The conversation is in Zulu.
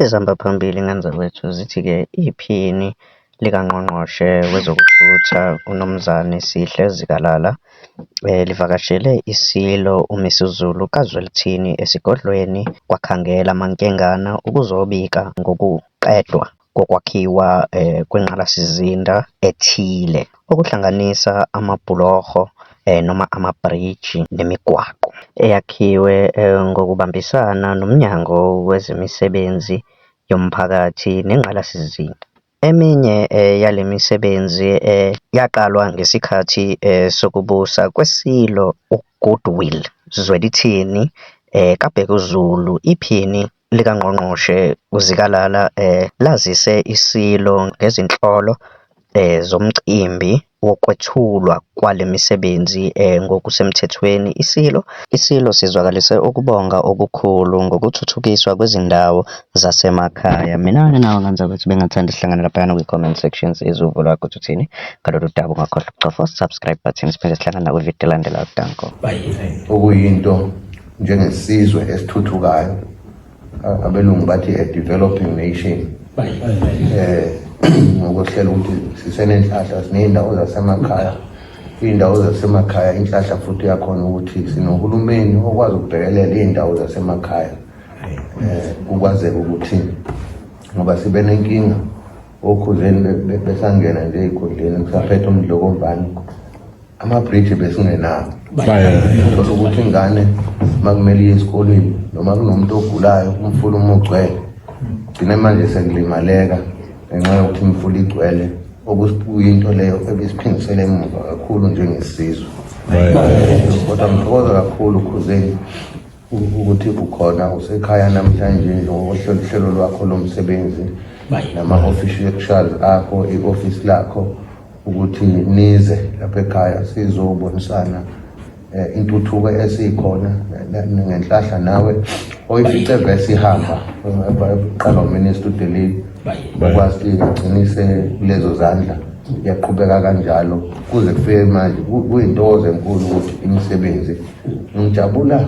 Ezihamba phambili ngenza kwethu zithi-ke iphini likaNgqongqoshe wezokuthutha uMnumzane Sihle Zikalala livakashele iSilo uMisuzulu kaZwelithini esigodlweni kwaKhangela Mankengana ukuzobika ngokuqedwa kokwakhiwa kwengqalasizinda ethile okuhlanganisa amabhuloho noma amabhriji nemigwaqo eyakhiwe ngokubambisana noMnyango Wezemisebenzi Yomphakathi Nengqalasizinda. Eminye yale misebenzi yaqalwa ngesikhathi sokubusa kweSilo uGoodwill Zwelithini kaBhekuzulu. Iphini likaNgqongqoshe uZikalala lazise iSilo ngezinhlolo zomcimbi wokwethulwa kwale misebenzi ngokusemthethweni. ISilo sizwakalise ukubonga okukhulu ngokuthuthukiswa kwezindawo zasemakhaya. Mina-ke nawe ngenza ukuthi bengathanda sihlangane laphayana kwi-comment section sizwe lwakho ukuthi uthini ngalolu daba. Ungakhohlwa ukucofa subscribe button siphinde sihlangane nakwi-video elandelayo. Danko. Okuyinto njengesizwe esithuthukayo, abelungu bathi a developing nation. Ngokuhlela ukuthi sisenenhlahla siney'ndawo zasemakhaya. Iy'ndawo zasemakhaya inhlahla futhi yakhona ukuthi sinohulumeni okwazi ukubhekelela iy'ndawo zasemakhaya. Kukwazeka ukuthi ngoba sibe nenkinga okhuzeni besangena nje ey'godleni kusaphethe umdlokombani amabhriji besingenawo. Thola ukuthi ingane makumele iye esikoleni noma kunomuntu ogulayo umfula ugcwele gcine manje sekulimaleka ngenxa yokuthi imfula igcwele okuyinto leyo ebisiphindisele emuva kakhulu njengesizwe. Kodwa ngithokoza kakhulu Khuzeni ukuthi ukhona usekhaya namhlanje ngohlelo lwakho lomsebenzi nama-officials akho, i-office lakho ukuthi nize lapha ekhaya sizobonisana intuthuko esikhona ngenhlahla nawe oyifice vese ihamba qala uMinister uDelile bakwazi igcinise kulezo zandla yaqhubeka kanjalo kuze kufike manje. Kuyintokozo enkulu ukuthi imisebenzi ngijabula